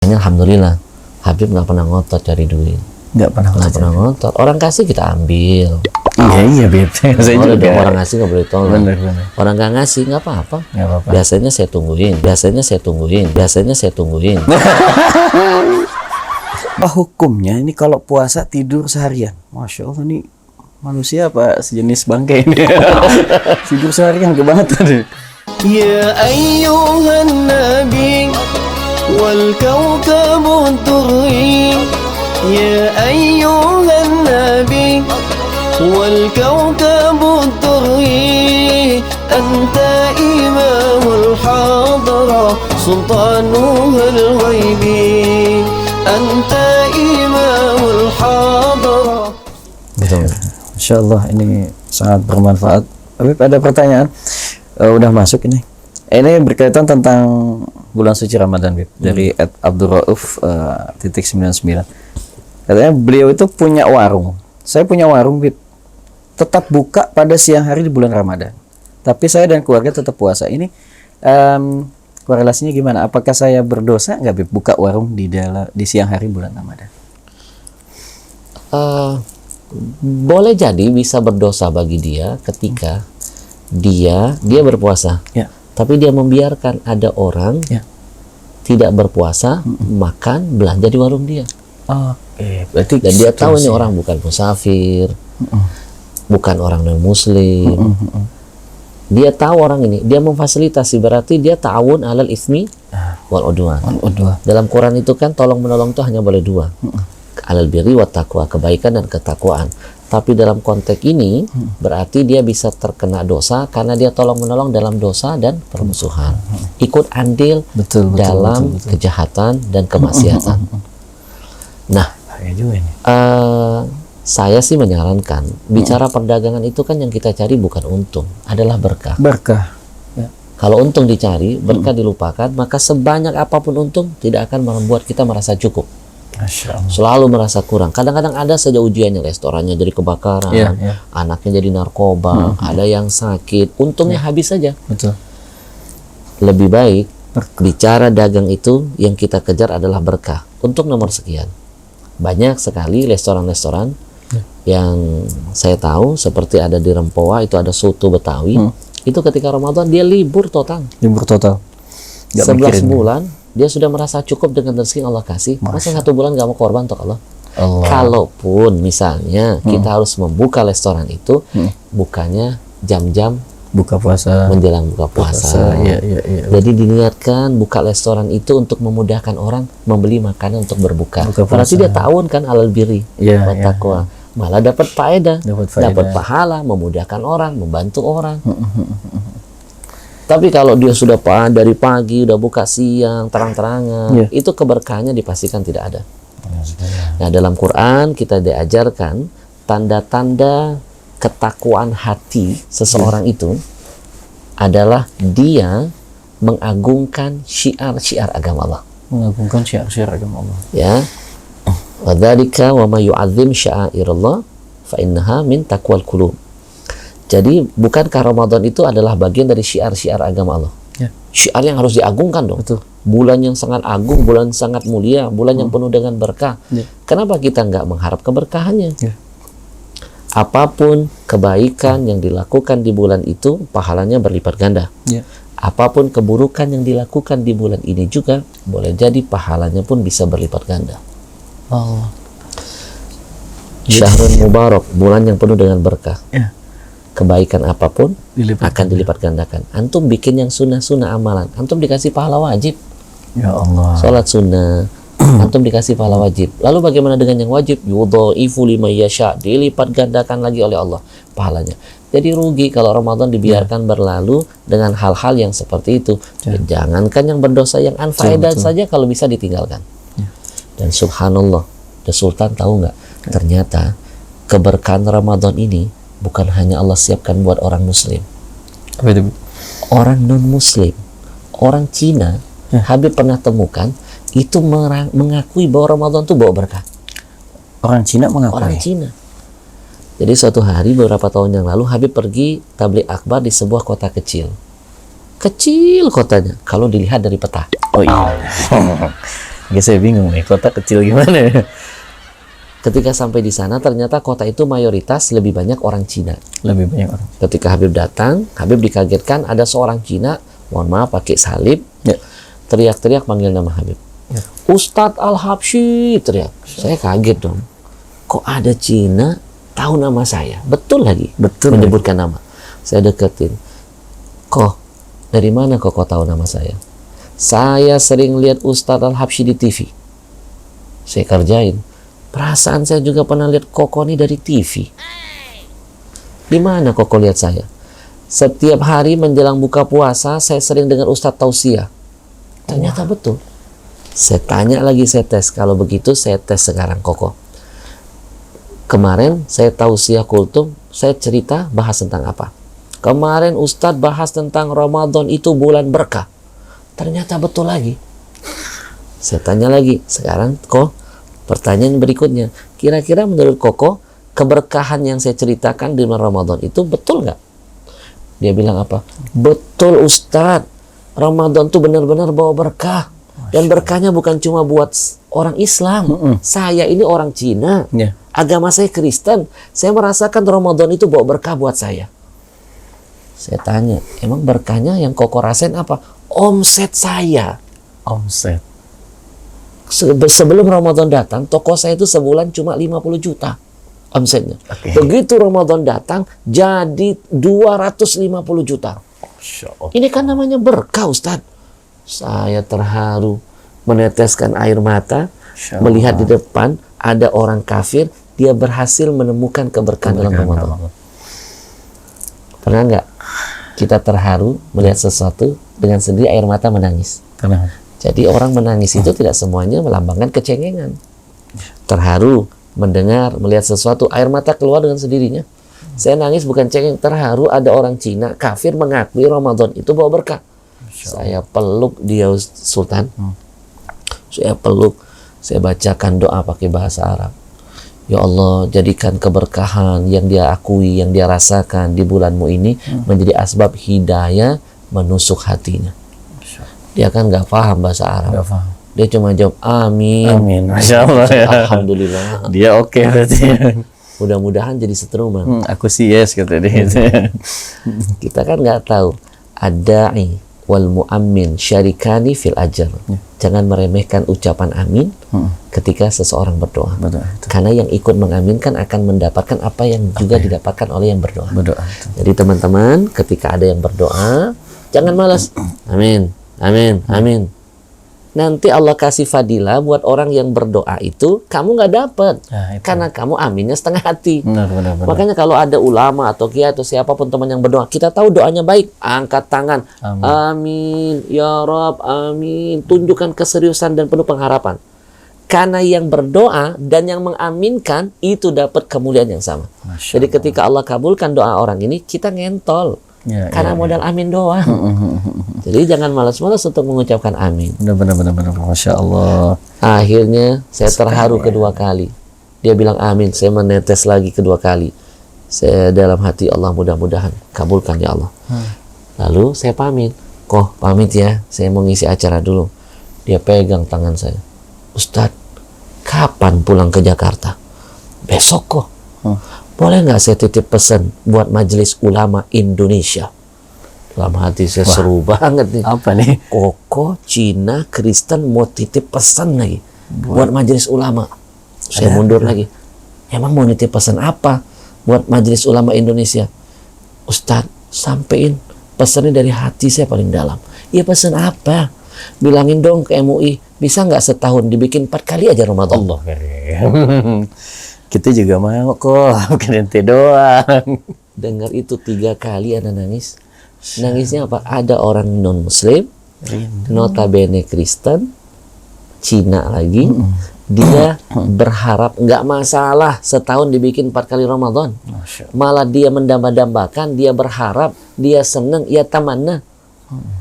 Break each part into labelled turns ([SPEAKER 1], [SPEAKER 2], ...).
[SPEAKER 1] Alhamdulillah, Habib nggak pernah ngotot cari duit.
[SPEAKER 2] Nggak pernah
[SPEAKER 1] ngotot. Orang kasih kita ambil.
[SPEAKER 2] Iya Beb. Saya juga.
[SPEAKER 1] Orang ngasih nggak boleh tolong.
[SPEAKER 2] Bener.
[SPEAKER 1] Orang nggak ngasih nggak apa-apa.
[SPEAKER 2] Nggak apa-apa.
[SPEAKER 1] Biasanya saya tungguin.
[SPEAKER 2] Apa hukumnya ini kalau puasa tidur seharian? Masya Allah, nih manusia apa sejenis bangkai ini? Tidur seharian ke banget tadi.
[SPEAKER 3] Ya ayyuhan nabi wal kawkabu durri, ya ayyuhan nabi wal kawkabu durri, anta imamul hadra sultanuhul ghaibi, anta imamul hadra.
[SPEAKER 1] Betul.
[SPEAKER 2] Insya Allah ini sangat bermanfaat. Tapi ada pertanyaan, udah masuk ini. Ini berkaitan tentang bulan suci Ramadan, Bib. Dari @abdurrauf _99. Katanya beliau itu punya warung. Saya punya warung, Bib. Tetap buka pada siang hari di bulan Ramadan. Tapi saya dan keluarga tetap puasa. Ini korelasinya gimana? Apakah saya berdosa nggak, Bib, buka warung di siang hari bulan Ramadan?
[SPEAKER 1] Boleh jadi bisa berdosa bagi dia ketika dia berpuasa, tapi dia membiarkan ada orang tidak berpuasa makan belanja di warung dia.
[SPEAKER 2] Berarti
[SPEAKER 1] dan dia tahu ini orang bukan musafir, bukan orang non muslim. Dia tahu orang ini, dia memfasilitasi, berarti dia ta'awun alal ismi wal udwan. Dalam Quran itu kan tolong menolong itu hanya boleh dua. Alal birri wa taqwa, kebaikan dan ketakwaan. Tapi dalam konteks ini berarti dia bisa terkena dosa karena dia tolong menolong dalam dosa dan permusuhan. Ikut andil dalam kejahatan dan kemaksiatan. Nah, saya sih menyarankan bicara perdagangan itu kan yang kita cari bukan untung, adalah berkah. Kalau untung dicari, berkah dilupakan, maka sebanyak apapun untung tidak akan membuat kita merasa cukup. Selalu merasa kurang. Kadang-kadang ada saja ujiannya, restorannya jadi kebakaran, anaknya jadi narkoba, ada yang sakit, untungnya habis saja. Lebih baik bicara dagang itu yang kita kejar adalah berkah. Untuk nomor sekian, banyak sekali restoran-restoran yang saya tahu, seperti ada di Rempoa itu ada soto Betawi. Itu ketika Ramadan dia libur total. 11 bulan dia sudah merasa cukup dengan rezeki yang Allah kasih. Masa 1 bulan gak mau korban untuk Allah? Kalaupun misalnya kita harus membuka restoran itu, bukanya jam-jam
[SPEAKER 2] buka puasa,
[SPEAKER 1] menjelang buka puasa. Jadi diniatkan buka restoran itu untuk memudahkan orang membeli makanan untuk berbuka. Berarti dia ta'awun kan alal birri wa taqwa. Malah dapat faedah, dapat pahala, memudahkan orang, membantu orang. Tapi kalau dia sudah dari pagi, udah buka siang, terang-terangan, itu keberkahannya dipastikan tidak ada. Nah, dalam Quran kita diajarkan tanda-tanda ketakwaan hati seseorang itu adalah dia mengagungkan syiar-syiar agama Allah.
[SPEAKER 2] Mengagungkan syiar-syiar agama Allah.
[SPEAKER 1] Ya. Wa dzalika wa may yu'azzim sya'airallah fa innaha min taqwal qulub. Jadi bukankah Ramadan itu adalah bagian dari syiar-syiar agama Allah? Syiar yang harus diagungkan dong. Bulan yang sangat agung, bulan sangat mulia, bulan yang penuh dengan berkah. Kenapa kita nggak mengharap keberkahannya? Apapun kebaikan yang dilakukan di bulan itu, pahalanya berlipat ganda. Apapun keburukan yang dilakukan di bulan ini juga, boleh jadi pahalanya pun bisa berlipat ganda. Syahrul Mubarak, bulan yang penuh dengan berkah. Kebaikan apapun akan dilipat gandakan. Antum bikin yang sunnah-sunnah amalan, antum dikasih pahala wajib.
[SPEAKER 2] Ya Allah.
[SPEAKER 1] Salat sunnah, antum dikasih pahala wajib. Lalu bagaimana dengan yang wajib? Yudhaifu liman yasha, dilipat gandakan lagi oleh Allah pahalanya. Jadi rugi kalau Ramadan dibiarkan berlalu dengan hal-hal yang seperti itu. Jangankan yang berdosa, yang anfaedah saja kalau bisa ditinggalkan. Dan subhanallah, The Sultan tahu nggak? Ternyata keberkahan Ramadan ini bukan hanya Allah siapkan buat orang muslim. Orang non-muslim, orang Cina, Habib pernah temukan, itu mengakui bahwa Ramadan itu bawa berkah.
[SPEAKER 2] Orang Cina mengakui?
[SPEAKER 1] Orang Cina. Jadi suatu hari beberapa tahun yang lalu, Habib pergi tabligh akbar di sebuah kota kecil. Kecil kotanya, kalau dilihat dari peta.
[SPEAKER 2] Ya, saya bingung nih, kota kecil gimana ya?
[SPEAKER 1] Ketika sampai di sana ternyata kota itu mayoritas lebih banyak orang Cina.
[SPEAKER 2] Lebih banyak orang.
[SPEAKER 1] Ketika Habib datang, Habib dikagetkan ada seorang Cina, mohon maaf pakai salib,
[SPEAKER 2] Ya.
[SPEAKER 1] teriak-teriak manggil nama Habib.
[SPEAKER 2] Ya.
[SPEAKER 1] Ustadz Al-Habsyi teriak. Saya kaget dong. Kok ada Cina tahu nama saya? Betul lagi.
[SPEAKER 2] Betul.
[SPEAKER 1] Menyebutkan nama. Saya deketin. Kok dari mana kok tahu nama saya? Saya sering lihat Ustadz Al-Habsyi di TV. Saya kerjain. Perasaan saya juga pernah lihat Koko ini dari TV. Di mana Koko lihat saya? Setiap hari menjelang buka puasa, saya sering dengar Ustadz tausiah. Ternyata betul. Saya tanya lagi, saya tes. Kalau begitu, saya tes sekarang Koko. Kemarin saya tausiah kultum, saya cerita bahas tentang apa? Kemarin Ustadz bahas tentang Ramadan itu bulan berkah. Ternyata betul lagi. Saya tanya lagi, sekarang kok pertanyaan berikutnya, kira-kira menurut Koko keberkahan yang saya ceritakan di bulan Ramadan itu betul nggak? Dia bilang apa? Betul Ustadz, Ramadan tuh benar-benar bawa berkah. Dan berkahnya bukan cuma buat orang Islam. Saya ini orang Cina, agama saya Kristen, saya merasakan Ramadan itu bawa berkah buat saya. Saya tanya, emang berkahnya yang Koko rasain apa? Omset saya.
[SPEAKER 2] Omset.
[SPEAKER 1] Sebelum Ramadan datang, toko saya itu sebulan cuma 50 juta omsetnya. Begitu Ramadan datang, jadi 250 juta. Ini kan namanya berkah, Ustadz. Saya terharu, meneteskan air mata, melihat di depan ada orang kafir, dia berhasil menemukan keberkahan dalam Ramadan. Pernah nggak kita terharu melihat sesuatu dengan sendiri air mata menangis?
[SPEAKER 2] Pernah.
[SPEAKER 1] Jadi orang menangis itu tidak semuanya melambangkan kecengengan. Terharu, mendengar, melihat sesuatu, air mata keluar dengan sendirinya. Saya nangis bukan cengeng, terharu ada orang Cina kafir mengakui Ramadan itu bawa berkah. Saya peluk dia, Sultan. Saya peluk, saya bacakan doa pakai bahasa Arab. Ya Allah, jadikan keberkahan yang dia akui, yang dia rasakan di bulanmu ini menjadi asbab hidayah menusuk hatinya. Dia kan nggak paham bahasa Arab.
[SPEAKER 2] Nggak paham.
[SPEAKER 1] Dia cuma jawab amin.
[SPEAKER 2] Amin. Masya Allah ya.
[SPEAKER 1] Alhamdulillah.
[SPEAKER 2] Dia oke berarti.
[SPEAKER 1] Mudah-mudahan jadi seteruman.
[SPEAKER 2] Aku sih yes kata dia.
[SPEAKER 1] Kita kan nggak tahu. Ad-da'i wal mu'ammin syarikani fil ajar. Jangan meremehkan ucapan amin ketika seseorang berdoa. Karena yang ikut mengaminkan akan mendapatkan apa yang juga didapatkan oleh yang berdoa. Jadi teman-teman, ketika ada yang berdoa, jangan malas. Amin. Amin, amin. Nanti Allah kasih fadilah buat orang yang berdoa itu, kamu nggak dapat. Karena kamu aminnya setengah hati.
[SPEAKER 2] Benar.
[SPEAKER 1] Makanya kalau ada ulama atau kiai atau siapapun teman yang berdoa, kita tahu doanya baik, angkat tangan. Amin, ya Rob, amin. Tunjukkan keseriusan dan penuh pengharapan. Karena yang berdoa dan yang mengaminkan, itu dapat kemuliaan yang sama. Jadi ketika Allah kabulkan doa orang ini, kita ngentol. Karena modal amin doang. Jadi jangan malas-malas untuk mengucapkan amin.
[SPEAKER 2] Benar. Masya Allah.
[SPEAKER 1] Akhirnya saya terharu kedua kali. Dia bilang amin. Saya menetes lagi kedua kali. Saya dalam hati, Allah mudah-mudahan kabulkan ya Allah. Lalu saya pamit. Kok pamit ya, saya mau ngisi acara dulu. Dia pegang tangan saya. Ustadz, kapan pulang ke Jakarta? Besok kok. Boleh nggak saya titip pesan buat Majelis Ulama Indonesia? Dalam hati saya seru banget nih.
[SPEAKER 2] Apa nih?
[SPEAKER 1] Koko, Cina, Kristen mau titip pesan lagi buat Majelis Ulama. Saya mundur lagi. Emang mau nitip pesan apa buat Majelis Ulama Indonesia? Ustadz, sampein pesannya dari hati saya paling dalam. Ya pesan apa? Bilangin dong ke MUI, bisa nggak setahun dibikin 4 kali aja Ramadan?
[SPEAKER 2] Allah. Kita juga mau kok, bukan ente doang.
[SPEAKER 1] Dengar itu 3 kali Anda nangis. Nangisnya apa? Ada orang non-muslim, notabene Kristen, Cina lagi, dia berharap nggak masalah setahun dibikin 4 kali Ramadan. Malah dia mendamba-dambakan, dia berharap, dia seneng, ia tamanna.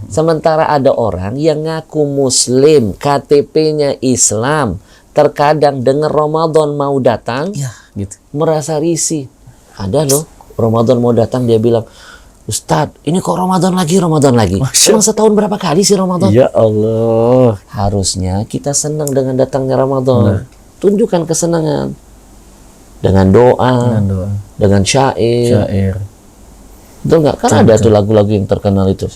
[SPEAKER 1] Sementara ada orang yang ngaku muslim, KTP-nya Islam, terkadang dengar Ramadan mau datang,
[SPEAKER 2] gitu.
[SPEAKER 1] merasa risih. Ada loh, Ramadan mau datang dia bilang, Ustadz, ini kok Ramadan lagi.
[SPEAKER 2] Masya
[SPEAKER 1] Emang setahun berapa kali sih Ramadan?
[SPEAKER 2] Ya Allah.
[SPEAKER 1] Harusnya kita senang dengan datangnya Ramadan. Tunjukkan kesenangan dengan doa, dengan syair. Betul nggak? Kan ada tuh lagu-lagu yang terkenal itu.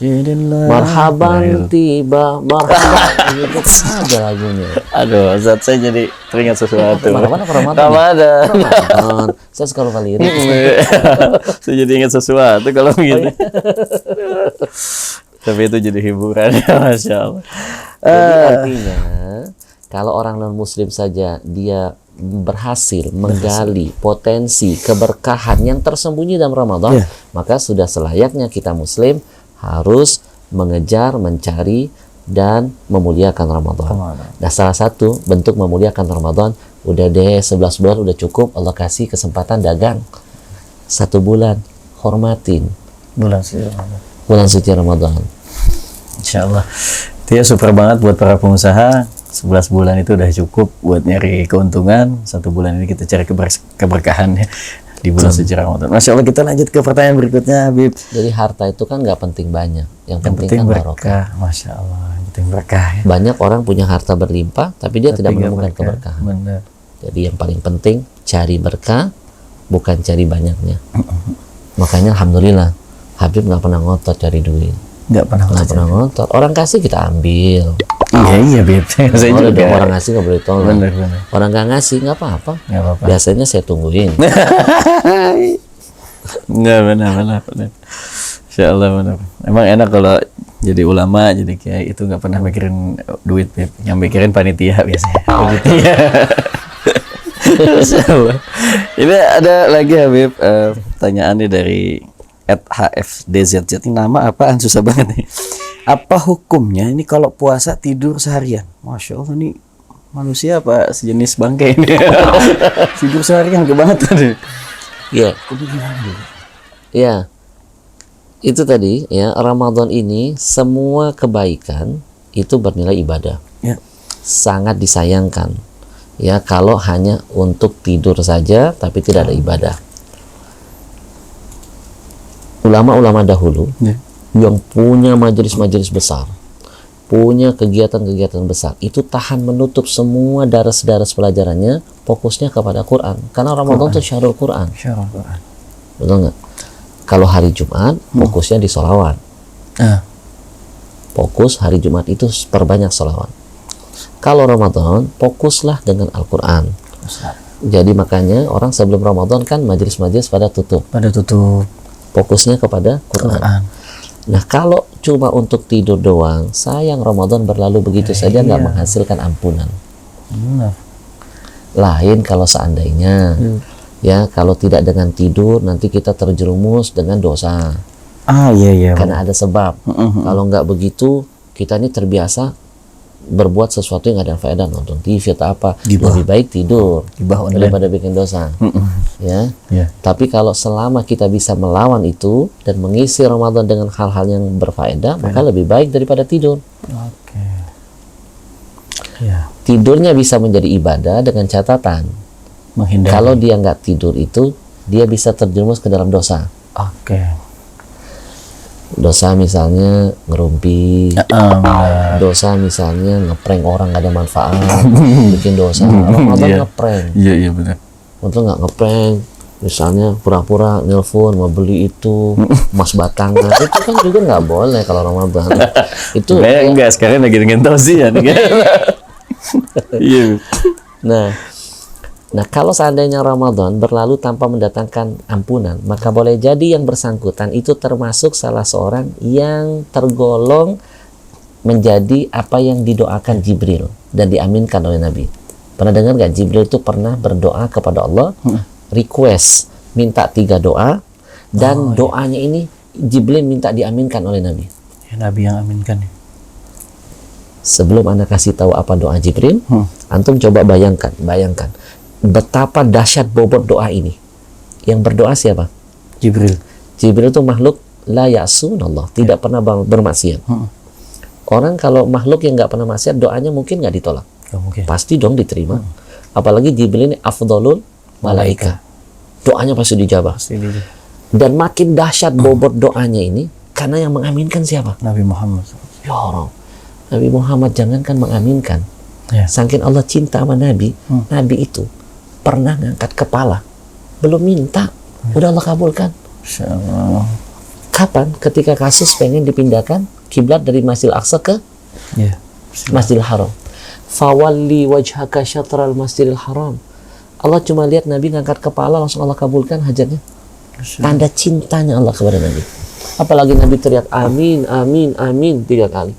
[SPEAKER 1] Marhaban tiba, marhaban. Itu kan ada lagunya.
[SPEAKER 2] Aduh, Ustaz, saya jadi teringat sesuatu.
[SPEAKER 1] Ramadan apa Ramadan?
[SPEAKER 2] Ramadan.
[SPEAKER 1] Saya suka lupa lirik.
[SPEAKER 2] Saya jadi ingat sesuatu kalau begitu. Tapi itu jadi hiburan, Masya Allah.
[SPEAKER 1] Jadi artinya, kalau orang non-muslim saja dia berhasil menggali potensi keberkahan yang tersembunyi dalam Ramadan, maka sudah selayaknya kita muslim harus mengejar, mencari, dan memuliakan Ramadan. Nah, salah satu bentuk memuliakan Ramadan, udah deh 11 bulan udah cukup, Allah kasih kesempatan dagang 1 bulan, hormatin
[SPEAKER 2] bulan suci Ramadan.
[SPEAKER 1] Bulan suci Ramadan.
[SPEAKER 2] Insya Allah. Itu ya super banget buat para pengusaha. 11 bulan itu udah cukup buat nyari keuntungan. 1 bulan ini kita cari keberkahan ya di bulan suci Ramadan. Masya Allah, kita lanjut ke pertanyaan berikutnya, Habib.
[SPEAKER 1] Jadi harta itu kan nggak penting banyak, yang penting kan
[SPEAKER 2] berkah.
[SPEAKER 1] barokah.
[SPEAKER 2] Masya Allah, yang penting berkah ya.
[SPEAKER 1] Banyak orang punya harta berlimpah tapi dia tidak menemukan keberkahan.
[SPEAKER 2] Benar.
[SPEAKER 1] Jadi yang paling penting cari berkah, bukan cari banyaknya. Makanya alhamdulillah Habib nggak pernah ngotot cari duit.
[SPEAKER 2] Nggak pernah
[SPEAKER 1] ngotot. Orang kasih kita ambil.
[SPEAKER 2] Iya, Bib. Saya juga.
[SPEAKER 1] Orang ngasih nggak boleh tolong.
[SPEAKER 2] Benar.
[SPEAKER 1] Orang nggak ngasih nggak apa-apa. Biasanya saya tungguin.
[SPEAKER 2] Nggak, benar. Insya Allah benar. Emang enak kalau jadi ulama, jadi kiai itu nggak pernah mikirin duit, Bib. Yang mikirin panitia biasanya. Panitia. Insya Allah. Ini ada lagi, Habib, pertanyaannya dari @hfdzz. Ini nama apaan, susah banget nih. Apa hukumnya ini kalau puasa tidur seharian? Masya Allah, nih manusia apa sejenis bangkai ini? Tidur seharian kebangetan.
[SPEAKER 1] Iya. Iya. Itu tadi ya, Ramadan ini semua kebaikan itu bernilai ibadah.
[SPEAKER 2] Ya.
[SPEAKER 1] Sangat disayangkan ya kalau hanya untuk tidur saja tapi tidak ada ibadah. Ulama-ulama dahulu yang punya majelis-majelis besar, punya kegiatan-kegiatan besar, itu tahan menutup semua daras-daras pelajarannya, fokusnya kepada Quran. Karena Ramadan itu syahrul Quran. Betul nggak? Kalau hari Jumat, fokusnya di sholawat. Fokus hari Jumat itu perbanyak sholawat. Kalau Ramadan, fokuslah dengan Al-Quran. Jadi makanya orang sebelum Ramadan kan majelis-majelis pada tutup. Fokusnya kepada Quran. Nah, kalau cuma untuk tidur doang, sayang Ramadan berlalu begitu saja, nggak menghasilkan ampunan. Lain kalau seandainya ya, kalau tidak dengan tidur nanti kita terjerumus dengan dosa. Karena ada sebab. Kalau nggak begitu, kita ini terbiasa berbuat sesuatu yang nggak ada faedah, nonton TV atau apa, lebih baik tidur daripada bikin dosa. Ya. Tapi kalau selama kita bisa melawan itu dan mengisi Ramadan dengan hal-hal yang berfaedah, maka lebih baik daripada tidur. Tidurnya bisa menjadi ibadah dengan catatan kalau dia nggak tidur itu dia bisa terjerumus ke dalam dosa. Dosa misalnya ngerumpi, dosa misalnya ngeprank orang nggak ada manfaat, bikin dosa. Ramadan ngeprank.
[SPEAKER 2] Iya benar.
[SPEAKER 1] Untuk nggak ngeprank, misalnya pura-pura nelpon mau beli itu emas batangan, itu kan juga nggak boleh kalau Ramadan. Itu
[SPEAKER 2] enggak, sekarang lagi dengan tausiah nih. Iya.
[SPEAKER 1] Nah, kalau seandainya Ramadan berlalu tanpa mendatangkan ampunan, maka boleh jadi yang bersangkutan itu termasuk salah seorang yang tergolong menjadi apa yang didoakan Jibril dan diaminkan oleh Nabi. Pernah dengar nggak Jibril itu pernah berdoa kepada Allah, request, minta 3 doa, dan doanya ini Jibril minta diaminkan oleh Nabi.
[SPEAKER 2] Nabi yang aminkan.
[SPEAKER 1] Sebelum Anda kasih tahu apa doa Jibril, antum coba bayangkan betapa dahsyat bobot doa ini. Yang berdoa siapa?
[SPEAKER 2] Jibril.
[SPEAKER 1] Jibril itu makhluk la ya'sunallah, tidak pernah bermaksiat. Orang kalau makhluk yang nggak pernah maksiat, doanya mungkin nggak ditolak. Pasti dong diterima. Apalagi Jibril ini afdhalul malaika. Doanya pasti dijabah. Dan makin dahsyat bobot doanya ini karena yang mengaminkan siapa?
[SPEAKER 2] Nabi Muhammad.
[SPEAKER 1] Ya Allah, Nabi Muhammad jangankan mengaminkan,
[SPEAKER 2] Ya.
[SPEAKER 1] saking Allah cinta sama Nabi, Nabi itu pernah ngangkat kepala, belum minta, udah Allah kabulkan.
[SPEAKER 2] Masya Allah.
[SPEAKER 1] Kapan? Ketika kasus pengen dipindahkan kiblat dari Masjidil Aqsa ke
[SPEAKER 2] Ya.
[SPEAKER 1] Masjidil Haram. Fawalli wajhaka syatral Masjidil Haram. Allah cuma lihat Nabi ngangkat kepala, langsung Allah kabulkan hajatnya. Tanda cintanya Allah kepada Nabi. Apalagi Nabi teriak amin, amin, amin 3 kali.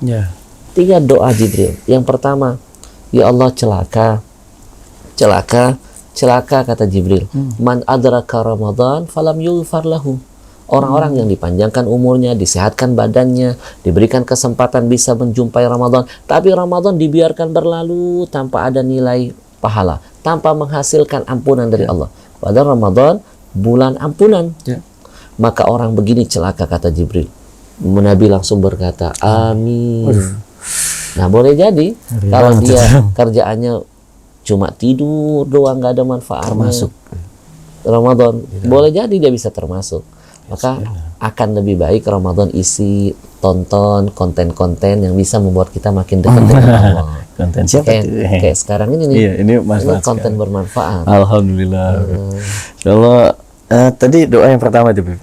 [SPEAKER 2] Ya.
[SPEAKER 1] 3 doa Jibril. Yang pertama, ya Allah celaka, celaka, celaka kata Jibril. Man adraka Ramadan falam yughfar lahu. Orang-orang yang dipanjangkan umurnya, disehatkan badannya, diberikan kesempatan bisa menjumpai Ramadan, tapi Ramadan dibiarkan berlalu tanpa ada nilai pahala, tanpa menghasilkan ampunan dari Allah. Padahal Ramadan bulan ampunan.
[SPEAKER 2] Ya.
[SPEAKER 1] Maka orang begini celaka kata Jibril. Nabi langsung berkata, amin. Nah, boleh jadi kalau dia kerjaannya cuma tidur doang, nggak ada manfaatnya.
[SPEAKER 2] Termasuk
[SPEAKER 1] Ramadan, boleh jadi dia bisa termasuk. Maka akan lebih baik Ramadan isi tonton konten-konten yang bisa membuat kita makin dekat dengan Allah.
[SPEAKER 2] konten siapa tuh?
[SPEAKER 1] Kayak sekarang ini nih.
[SPEAKER 2] Iya, ini manfaat
[SPEAKER 1] konten
[SPEAKER 2] sekali.
[SPEAKER 1] bermanfaat.
[SPEAKER 2] Alhamdulillah. Insyaallah. Tadi doa yang pertama itu, Bib.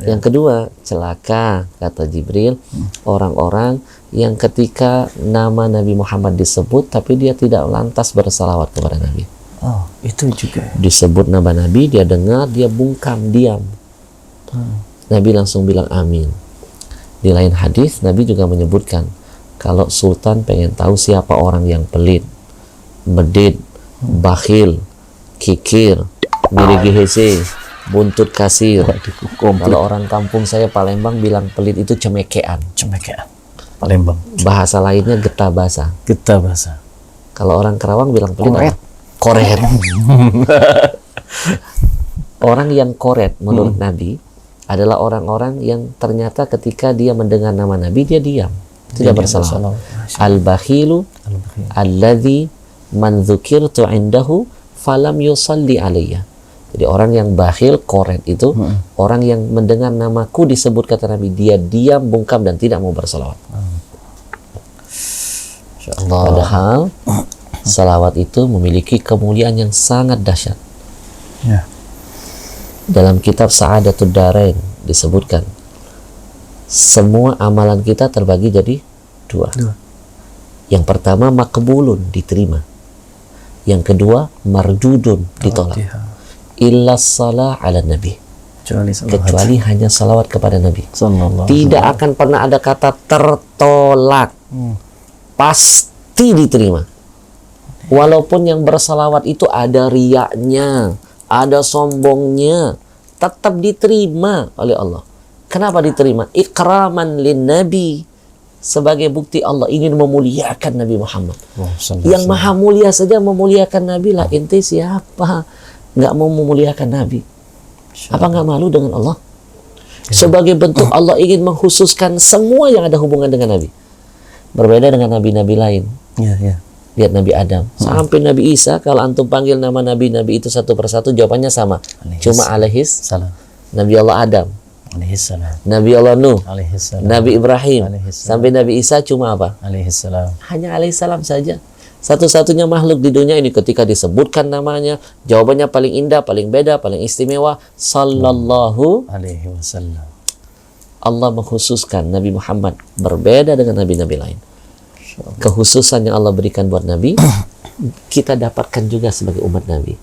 [SPEAKER 1] Yang kedua, celaka kata Jibril orang-orang yang ketika nama Nabi Muhammad disebut tapi dia tidak lantas bersalawat kepada Nabi.
[SPEAKER 2] Oh, itu juga.
[SPEAKER 1] Disebut nama Nabi, dia dengar, dia bungkam, diam. Nabi langsung bilang amin. Di lain hadis Nabi juga menyebutkan kalau sultan pengen tahu siapa orang yang pelit, medit, bakhil, kikir, mirigi hese, buntut kasir. Kalau orang kampung saya Palembang bilang pelit itu cemekean.
[SPEAKER 2] Cemekean. Palembang.
[SPEAKER 1] Bahasa lainnya getah basa.
[SPEAKER 2] Getah basa.
[SPEAKER 1] Kalau orang Kerawang bilang pelit
[SPEAKER 2] Koret.
[SPEAKER 1] apa? Koret. Orang yang koret menurut Nabi adalah orang-orang yang ternyata ketika dia mendengar nama Nabi dia diam, tidak bersalawat. Al-bakhilu alladzi man dzukirtu indahu falam yusalli alayya. Jadi orang yang bakhil, koret itu orang yang mendengar namaku disebut kata Nabi, dia diam, bungkam dan tidak mau bersalawat. Padahal salawat itu memiliki kemuliaan yang sangat dahsyat.
[SPEAKER 2] Ya.
[SPEAKER 1] Dalam kitab Sa'adatud Darain disebutkan semua amalan kita terbagi jadi 2. Yang pertama makbulun, diterima. Yang kedua mardudun, ditolak. Illa salah ala Nabi, kecuali hanya salawat kepada Nabi. Tidak akan pernah ada kata tertolak. Pasti diterima. Walaupun yang bersalawat itu ada riyaknya, ada sombongnya, tetap diterima oleh Allah. Kenapa diterima? Ikraman lin Nabi, sebagai bukti Allah ingin memuliakan Nabi Muhammad. Yang maha mulia saja memuliakan Nabi lah. Ente siapa nggak mau memuliakan Nabi? Apa nggak malu dengan Allah? Sebagai bentuk Allah ingin mengkhususkan semua yang ada hubungan dengan Nabi. Berbeda dengan nabi-nabi lain. Lihat Nabi Adam sampai Nabi Isa, kalau antum panggil nama nabi-nabi itu satu persatu jawabannya sama, cuma alaihis salam. Nabi Allah Adam alaihis salam, Nabi Allah Nuh alaihis salam, Nabi Ibrahim sampai Nabi Isa cuma apa? Alaihis salam. Hanya alaihis salam saja. Satu-satunya makhluk di dunia ini ketika disebutkan namanya jawabannya paling indah, paling beda, paling istimewa, sallallahu alaihi wasallam. Allah mengkhususkan Nabi Muhammad berbeda dengan nabi-nabi lain. Kekhususan yang Allah berikan buat Nabi kita dapatkan juga sebagai umat Nabi.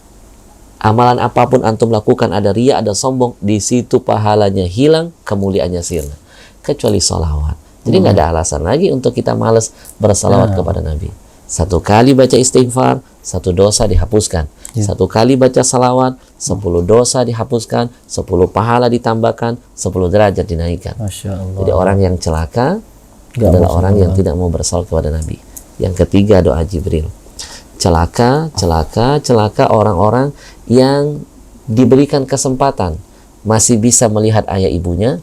[SPEAKER 1] Amalan apapun antum lakukan ada riya, ada sombong, di situ pahalanya hilang, kemuliaannya sirna, kecuali salawat. Jadi nggak ada alasan lagi untuk kita malas bersalawat kepada Nabi. 1 kali baca istighfar, 1 dosa dihapuskan. 1 kali baca salawat, 10 dosa dihapuskan, 10 pahala ditambahkan, 10 derajat dinaikkan.
[SPEAKER 2] Masya Allah.
[SPEAKER 1] Jadi orang yang celaka adalah orang yang tidak mau bersalawat kepada Nabi. Yang ketiga doa Jibril. Celaka, celaka, celaka orang-orang yang diberikan kesempatan masih bisa melihat ayah ibunya,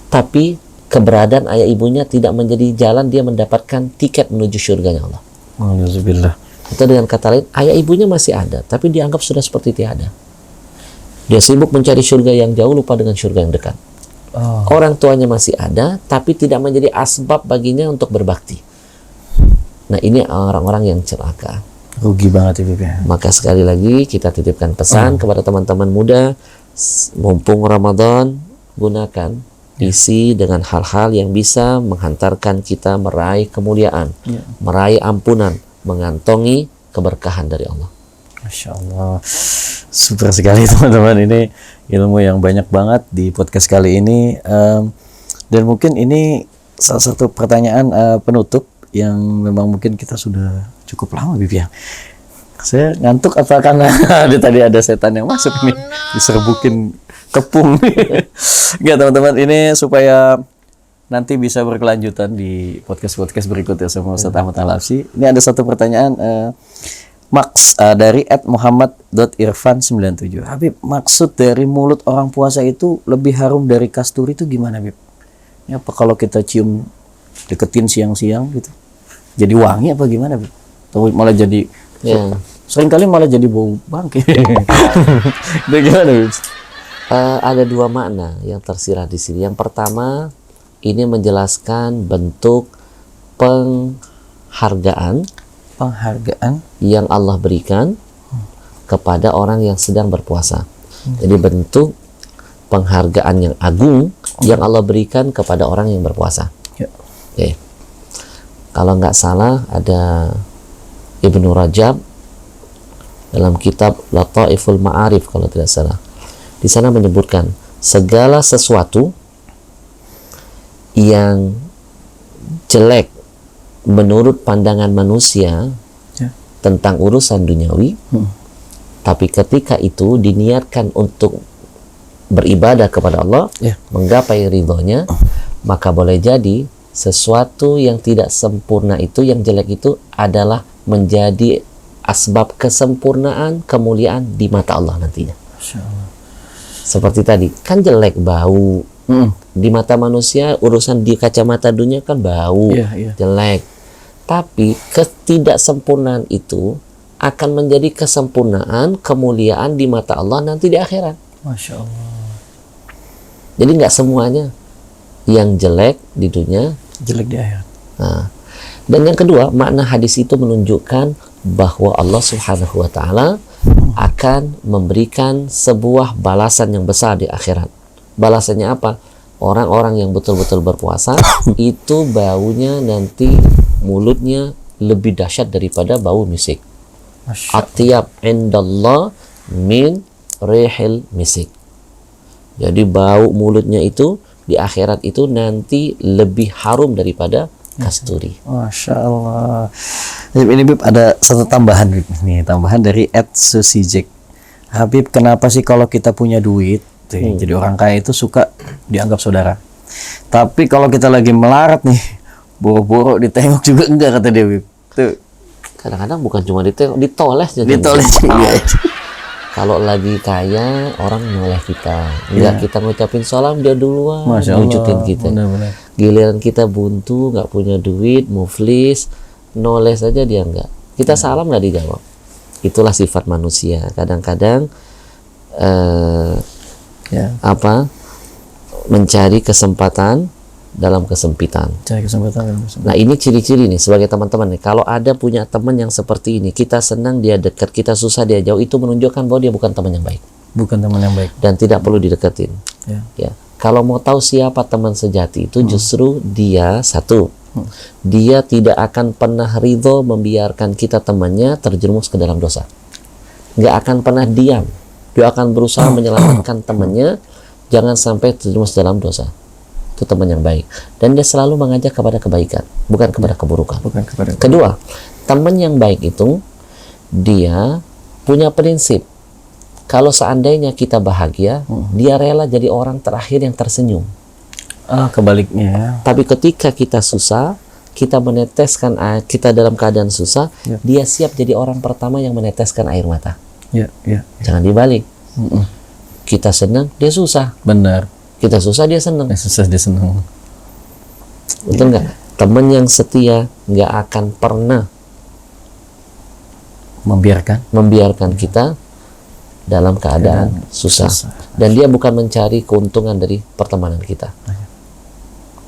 [SPEAKER 1] tapi keberadaan ayah ibunya tidak menjadi jalan dia mendapatkan tiket menuju surganya Allah.
[SPEAKER 2] Alhamdulillah.
[SPEAKER 1] Atau dengan kata lain, ayah ibunya masih ada, tapi dianggap sudah seperti tiada. Dia sibuk mencari surga yang jauh, lupa dengan surga yang dekat. Orang tuanya masih ada, tapi tidak menjadi asbab baginya untuk berbakti. Nah, ini orang-orang yang celaka.
[SPEAKER 2] Rugi banget ya.
[SPEAKER 1] Maka sekali lagi kita titipkan pesan kepada teman-teman muda, mumpung Ramadan, gunakan isi dengan hal-hal yang bisa menghantarkan kita meraih kemuliaan, meraih ampunan, mengantongi keberkahan dari Allah.
[SPEAKER 2] Masya Allah, super sekali teman-teman. Ini ilmu yang banyak banget di podcast kali ini, dan mungkin ini salah satu pertanyaan penutup yang memang mungkin kita sudah cukup lama, Bib ya. Saya ngantuk apa karena tadi ada setan yang masuk nih, diserbukin kepung. Enggak teman-teman, ini supaya nanti bisa berkelanjutan di podcast-podcast berikutnya sama Ustaz Ahmad Al-Habsyi. Ini ada satu pertanyaan Max dari @muhammad.irfan97. Habib, maksud dari mulut orang puasa itu lebih harum dari kasturi itu gimana, Bib? Ya, apa kalau kita cium deketin siang-siang gitu, jadi wangi apa gimana, Bib? Atau malah jadi seringkali malah jadi bau bangke. Itu gimana, Bib?
[SPEAKER 1] Ada dua makna yang tersirat di sini. Yang pertama, ini menjelaskan bentuk penghargaan yang Allah berikan kepada orang yang sedang berpuasa. Jadi bentuk penghargaan yang agung yang Allah berikan kepada orang yang berpuasa. Okay. Kalau nggak salah ada Ibnu Rajab dalam kitab Lataiful Ma'arif kalau tidak salah. Di sana menyebutkan segala sesuatu yang jelek menurut pandangan manusia tentang urusan duniawi, tapi ketika itu diniatkan untuk beribadah kepada Allah, menggapai ridhonya, maka boleh jadi sesuatu yang tidak sempurna itu, yang jelek itu adalah menjadi asbab kesempurnaan, kemuliaan di mata Allah nantinya. Seperti tadi, kan jelek, bau. Di mata manusia, urusan di kacamata dunia kan bau, jelek. Tapi ketidaksempurnaan itu akan menjadi kesempurnaan, kemuliaan di mata Allah nanti di akhirat.
[SPEAKER 2] Masya Allah.
[SPEAKER 1] Jadi nggak semuanya yang jelek di dunia
[SPEAKER 2] jelek di akhirat.
[SPEAKER 1] Nah, dan yang kedua, makna hadis itu menunjukkan bahwa Allah Subhanahu wa Ta'ala akan memberikan sebuah balasan yang besar di akhirat. Balasannya apa? Orang-orang yang betul-betul berpuasa itu baunya nanti, mulutnya lebih dahsyat daripada bau misik. Atyab indallah min rihil misik. Jadi bau mulutnya itu di akhirat itu nanti lebih harum daripada kasturi.
[SPEAKER 2] Masya Allah. Ini Bib, ada satu tambahan, Bib. Nih, tambahan dari @susijek. Habib, kenapa sih kalau kita punya duit, jadi orang kaya itu suka dianggap saudara, tapi kalau kita lagi melarat nih, boro-boro ditengok juga enggak, kata dia, Bib. Tuh.
[SPEAKER 1] Kadang-kadang bukan cuma ditengok, ditoles juga.
[SPEAKER 2] Ditoles juga.
[SPEAKER 1] Kalau lagi kaya, orang noleh kita. Enggak kita ngucapin salam, dia duluan wujudin kita.
[SPEAKER 2] Benar-benar.
[SPEAKER 1] Giliran kita buntu, nggak punya duit, muflis, noleh saja dia enggak. Kita salam nggak dijawab. Itulah sifat manusia. Kadang-kadang mencari kesempatan dalam kesempitan. Nah, ini ciri-ciri nih sebagai teman-teman nih. Kalau ada punya teman yang seperti ini, kita senang dia dekat, kita susah dia jauh, itu menunjukkan bahwa dia bukan teman yang baik.
[SPEAKER 2] Bukan teman yang baik.
[SPEAKER 1] Dan tidak perlu dideketin. Ya. Kalau mau tahu siapa teman sejati itu, justru dia dia tidak akan pernah ridho membiarkan kita temannya terjerumus ke dalam dosa. Nggak akan pernah diam. Dia akan berusaha menyelamatkan temannya jangan sampai terjerumus dalam dosa. Itu teman yang baik. Dan dia selalu mengajak kepada kebaikan, bukan kepada keburukan. Kedua, teman yang baik itu dia punya prinsip. Kalau seandainya kita bahagia, dia rela jadi orang terakhir yang tersenyum.
[SPEAKER 2] Kebaliknya.
[SPEAKER 1] Tapi ketika kita susah, kita meneteskan air, kita dalam keadaan susah, dia siap jadi orang pertama yang meneteskan air mata. Jangan dibalik. Kita senang, dia susah.
[SPEAKER 2] Benar.
[SPEAKER 1] Kita susah, dia senang.
[SPEAKER 2] Susah, dia senang.
[SPEAKER 1] Betul nggak? Teman yang setia nggak akan pernah
[SPEAKER 2] membiarkan
[SPEAKER 1] kita dalam keadaan susah. Dan dia bukan mencari keuntungan dari pertemanan kita.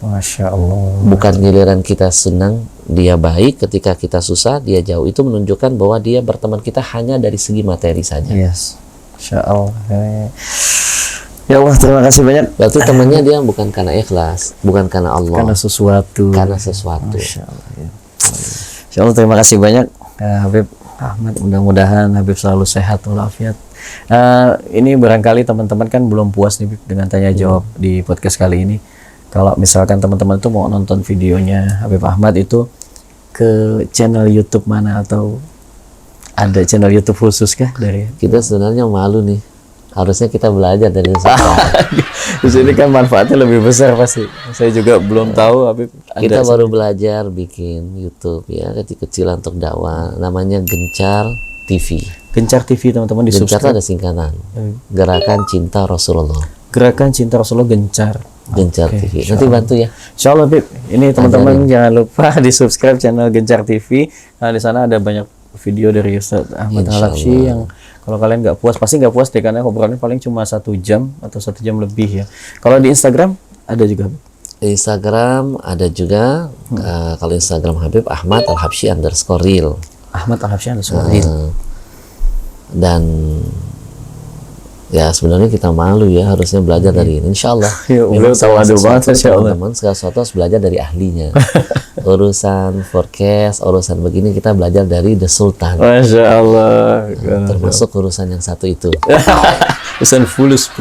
[SPEAKER 2] Masya Allah.
[SPEAKER 1] Bukan giliran kita senang dia baik, ketika kita susah dia jauh. Itu menunjukkan bahwa dia berteman kita hanya dari segi materi saja.
[SPEAKER 2] Yes. Masya Allah. Ya Allah, terima kasih banyak.
[SPEAKER 1] Berarti temannya dia bukan karena ikhlas, bukan karena Allah,
[SPEAKER 2] Karena sesuatu.
[SPEAKER 1] Masya
[SPEAKER 2] Allah, ya. Insya Allah, terima kasih banyak Habib Ahmad. Mudah-mudahan Habib selalu sehat walafiat. Ini barangkali teman-teman kan belum puas nih dengan tanya jawab di podcast kali ini. Kalau misalkan teman-teman itu mau nonton videonya Habib Ahmad itu ke channel YouTube mana, atau ada channel YouTube khusus kah dari
[SPEAKER 1] Kita sebenarnya malu nih. Harusnya kita belajar dari
[SPEAKER 2] di sini kan manfaatnya lebih besar pasti. Saya juga belum tahu, Habib.
[SPEAKER 1] Kita baru belajar bikin YouTube ya, kecil-kecilan untuk dakwah. Namanya Gencar TV.
[SPEAKER 2] Gencar TV, teman-teman, di
[SPEAKER 1] Gencar
[SPEAKER 2] subscribe.
[SPEAKER 1] ada singkatan. Gerakan Cinta Rasulullah.
[SPEAKER 2] Gerakan Cinta Rasulullah Gencar.
[SPEAKER 1] Gencar TV. Nanti bantu ya.
[SPEAKER 2] Insya Allah, Habib. Ini teman-teman jangan lupa di subscribe channel Gencar TV. Nah, di sana ada banyak video dari Ustaz Ahmad Al-Habsyi yang kalau kalian nggak puas, pasti nggak puas deh, karena obrolannya paling cuma 1 jam atau 1 jam lebih ya. Kalau di Instagram ada juga.
[SPEAKER 1] Di Instagram ada juga. Kalau Instagram Habib Ahmad Al-Habsyi _real.
[SPEAKER 2] Ahmad Al-Habsyi _real.
[SPEAKER 1] Dan ya sebenarnya kita malu ya, harusnya belajar dari ini. Insya Allah.
[SPEAKER 2] Ya, beliau tawadu banget, Insya Allah.
[SPEAKER 1] Teman-teman segala sesuatu harus belajar dari ahlinya. Urusan forecast, urusan begini kita belajar dari The Sultan.
[SPEAKER 2] Masya Allah.
[SPEAKER 1] Termasuk urusan yang satu itu.
[SPEAKER 2] Urusan fulus.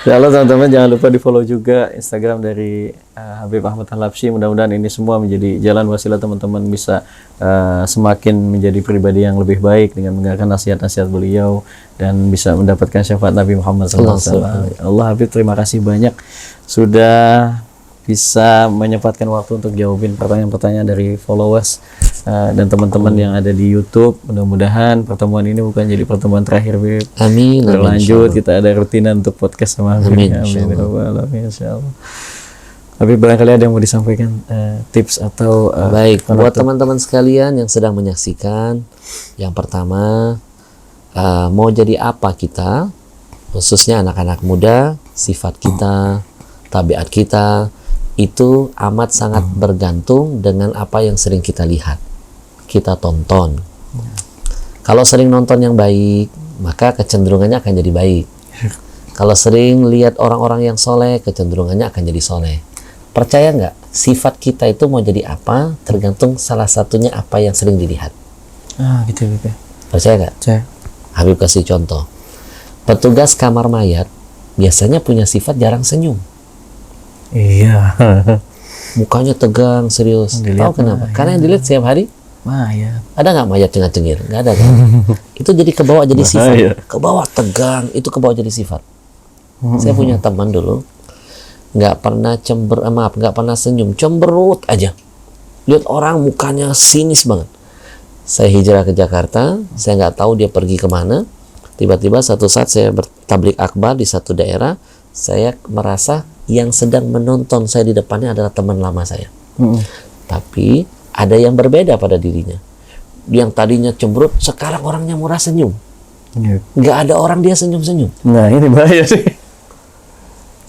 [SPEAKER 2] Insya Allah, teman-teman jangan lupa di follow juga Instagram dari Habib Ahmad Al-Habsyi. Mudah-mudahan ini semua menjadi jalan wasilah teman-teman bisa semakin menjadi pribadi yang lebih baik dengan mendengarkan nasihat-nasihat beliau dan bisa mendapatkan syafaat Nabi Muhammad SAW. Allah, Habib, terima kasih banyak sudah bisa menyempatkan waktu untuk jawabin pertanyaan-pertanyaan dari followers dan teman-teman yang ada di YouTube. Mudah-mudahan pertemuan ini bukan jadi pertemuan terakhir, Habib.
[SPEAKER 1] Amin.
[SPEAKER 2] Berlanjut, kita ada rutinan untuk podcast sama Habib.
[SPEAKER 1] Amin.
[SPEAKER 2] Insyaallah. Habib, barangkali ada yang mau disampaikan tips atau
[SPEAKER 1] baik buat teman-teman sekalian yang sedang menyaksikan. Yang pertama, mau jadi apa kita, khususnya anak-anak muda, sifat kita, tabiat kita itu amat sangat bergantung dengan apa yang sering kita lihat, kita tonton. Kalau sering nonton yang baik, maka kecenderungannya akan jadi baik. Kalau sering lihat orang-orang yang soleh, kecenderungannya akan jadi soleh. Percaya nggak? Sifat kita itu mau jadi apa, tergantung salah satunya apa yang sering dilihat.
[SPEAKER 2] Gitu, Habib.
[SPEAKER 1] Percaya nggak?
[SPEAKER 2] Percaya.
[SPEAKER 1] Habib kasih contoh. Petugas kamar mayat biasanya punya sifat jarang senyum.
[SPEAKER 2] Iya.
[SPEAKER 1] Mukanya tegang, serius. Tahu kenapa? Karena yang dilihat setiap hari
[SPEAKER 2] mayat.
[SPEAKER 1] ada nggak mayat cengir-cengir? Nggak ada kan? Itu jadi kebawa jadi sifat. Kebawa tegang, itu kebawa jadi sifat. Saya punya teman dulu, nggak pernah nggak pernah senyum, cemberut aja. Lihat orang mukanya sinis banget. Saya hijrah ke Jakarta, saya nggak tahu dia pergi kemana. Tiba-tiba satu saat saya bertablik akbar di satu daerah, saya merasa yang sedang menonton saya di depannya adalah teman lama saya. Tapi ada yang berbeda pada dirinya. Yang tadinya cemberut, sekarang orangnya murah senyum. Nggak ada orang dia senyum-senyum.
[SPEAKER 2] Nah, ini bahaya sih.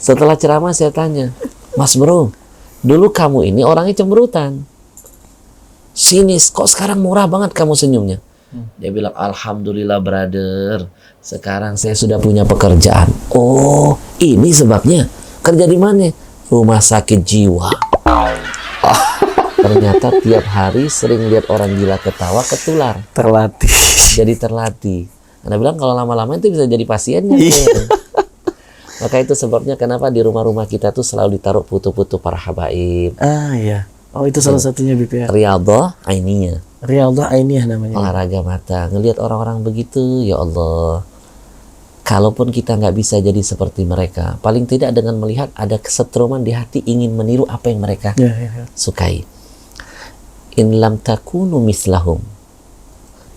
[SPEAKER 1] Setelah ceramah saya tanya, Mas Bro, dulu kamu ini orangnya cemberutan, sinis, kok sekarang murah banget kamu senyumnya? Dia bilang, Alhamdulillah brother, sekarang saya sudah punya pekerjaan. Oh, ini sebabnya. Kerja di mana? Rumah sakit jiwa. Ternyata tiap hari sering lihat orang gila ketawa, ketular.
[SPEAKER 2] Terlatih.
[SPEAKER 1] Jadi terlatih. Anda bilang kalau lama-lama itu bisa jadi pasiennya. Maka itu sebabnya kenapa di rumah-rumah kita tuh selalu ditaruh foto-foto para habaib.
[SPEAKER 2] Iya. Oh, itu salah satunya, Bip, ya.
[SPEAKER 1] Riyadhah ainiyah.
[SPEAKER 2] Riyadhah ainiyah namanya.
[SPEAKER 1] Olahraga mata. Ngelihat orang-orang begitu, ya Allah. Kalaupun kita nggak bisa jadi seperti mereka, paling tidak dengan melihat ada kesetruman di hati ingin meniru apa yang mereka sukai. In lam takunu mislahum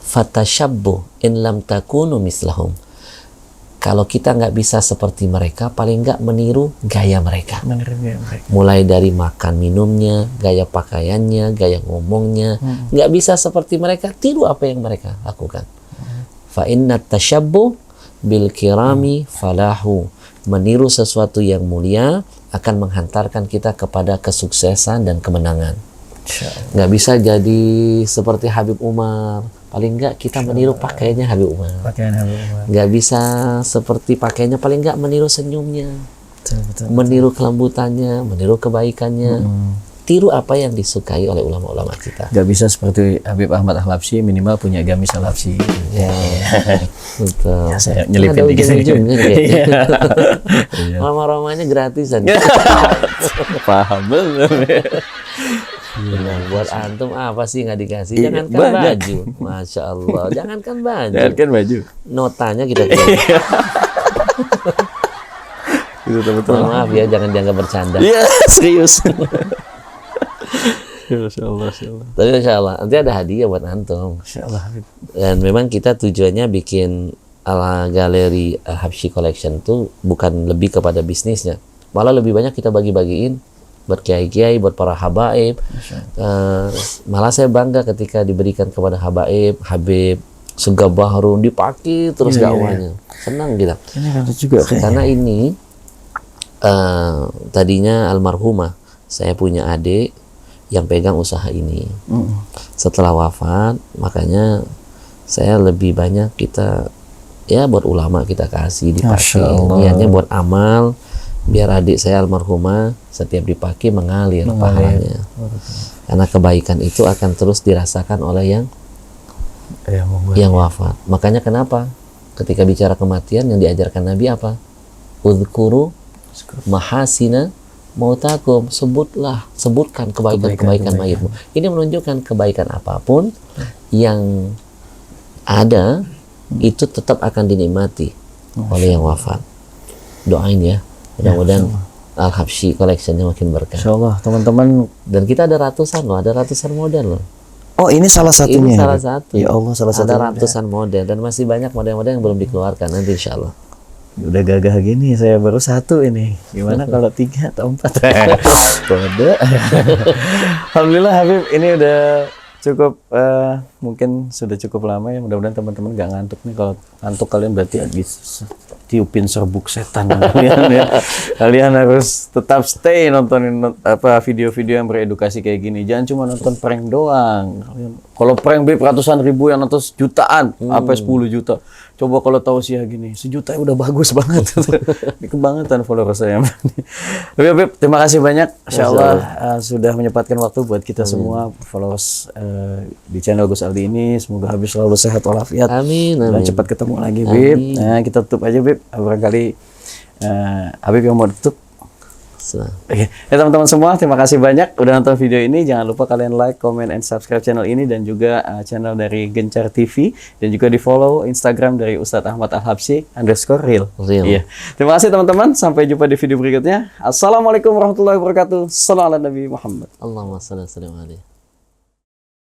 [SPEAKER 1] fatashabbu in lam takunu mislahum. Kalau kita nggak bisa seperti mereka, paling nggak meniru gaya mereka. Mulai dari makan minumnya, gaya pakaiannya, gaya ngomongnya. Nggak bisa seperti mereka, tiru apa yang mereka lakukan. Fa inna tasyabbuh bil kirami falahu. Meniru sesuatu yang mulia akan menghantarkan kita kepada kesuksesan dan kemenangan. Nggak bisa jadi seperti Habib Umar. Paling nggak kita meniru pakaiannya Habib Umar. Nggak bisa seperti pakaiannya, paling nggak meniru senyumnya. Meniru kelembutannya, meniru kebaikannya. Tiru apa yang disukai oleh ulama-ulama kita.
[SPEAKER 2] Gak bisa seperti Habib Ahmad Al-Habsyi, minimal punya gamis Al-Habsyi.
[SPEAKER 1] Ya, betul.
[SPEAKER 2] Ya, saya nyelipin
[SPEAKER 1] ada
[SPEAKER 2] dikit.
[SPEAKER 1] ujung-ujungnya kayaknya. Lama-lamanya gratisan.
[SPEAKER 2] Paham belum?
[SPEAKER 1] Nah, buat antum apa sih nggak dikasih? Jangankan
[SPEAKER 2] banyak.
[SPEAKER 1] baju, masya Allah. Jangankan baju.
[SPEAKER 2] Jangan baju.
[SPEAKER 1] Notanya kita kirim.
[SPEAKER 2] Itu betul.
[SPEAKER 1] Maaf ya, jangan dianggap bercanda.
[SPEAKER 2] Iya, serius. Masya Allah.
[SPEAKER 1] Tapi insya Allah nanti ada hadiah buat antum.
[SPEAKER 2] Masya Allah.
[SPEAKER 1] Dan memang kita tujuannya bikin ala galeri Habsyi Collection tuh bukan lebih kepada bisnisnya, malah lebih banyak kita bagi-bagiin buat kiai-kiai, buat para habaib. Malah saya bangga ketika diberikan kepada habaib, Habib Sugab Bahrun, dipakai terus dakwahnya. Senang kita.
[SPEAKER 2] Ini kan juga
[SPEAKER 1] Karena ini tadinya almarhumah, saya punya adik yang pegang usaha ini. Setelah wafat, makanya saya lebih banyak kita ya buat ulama kita kasih dipakai. Niatnya buat amal, biar adik saya almarhumah setiap dipakai mengalir pahalanya. Karena kebaikan itu akan terus dirasakan oleh yang wafat. Makanya kenapa ketika bicara kematian yang diajarkan Nabi apa? Udzkuru mahasina mautakum, sebutkan kebaikan mayitmu. Ini menunjukkan kebaikan apapun yang ada itu tetap akan dinikmati oleh yang wafat. Doain ya, mudah-mudahan Al-Habsyi Collection-nya makin berkah.
[SPEAKER 2] Insyaallah, teman-teman.
[SPEAKER 1] Dan kita ada ratusan model loh.
[SPEAKER 2] Oh, ini salah satunya.
[SPEAKER 1] Ini salah satu.
[SPEAKER 2] Ya Allah, salah satu.
[SPEAKER 1] Ada ratusan model dan masih banyak model-model yang belum dikeluarkan nanti insya Allah.
[SPEAKER 2] Udah gagah gini, saya baru satu ini. Gimana kalau 3 atau 4? Kode. Alhamdulillah Habib, ini udah cukup, mungkin sudah cukup lama ya. Mudah-mudahan teman-teman gak ngantuk nih. Kalau ngantuk kalian berarti habis tiupin serbuk setan kalian ya. Kalian harus tetap stay nontonin video-video yang beredukasi kayak gini. Jangan cuma nonton prank doang. Kalau prank ratusan ribu yang nonton jutaan, sampai 10 juta. Coba kalau tausiah gini, 1 juta udah bagus banget. Ini kebangetan follower saya. Habib, terima kasih banyak. Insyaallah sudah menyempatkan waktu buat kita semua followers di channel Gus Aldi ini. Semoga Habib selalu sehat walafiat.
[SPEAKER 1] Amin.
[SPEAKER 2] Dan cepat ketemu lagi, Bib. Nah, kita tutup aja, Bib. Barangkali Habib yang mau tutup. Oke. Ya teman-teman semua, terima kasih banyak udah nonton video ini. Jangan lupa kalian like, comment, and subscribe channel ini dan juga channel dari Gencar TV dan juga di follow Instagram dari Ustadz Ahmad Al-Habsyi _real. Iya. Terima kasih teman-teman. Sampai jumpa di video berikutnya. Assalamualaikum warahmatullahi wabarakatuh. Sallallahu alaihi Nabi Muhammad.
[SPEAKER 1] Allahumma shalli wa sallim alaihi.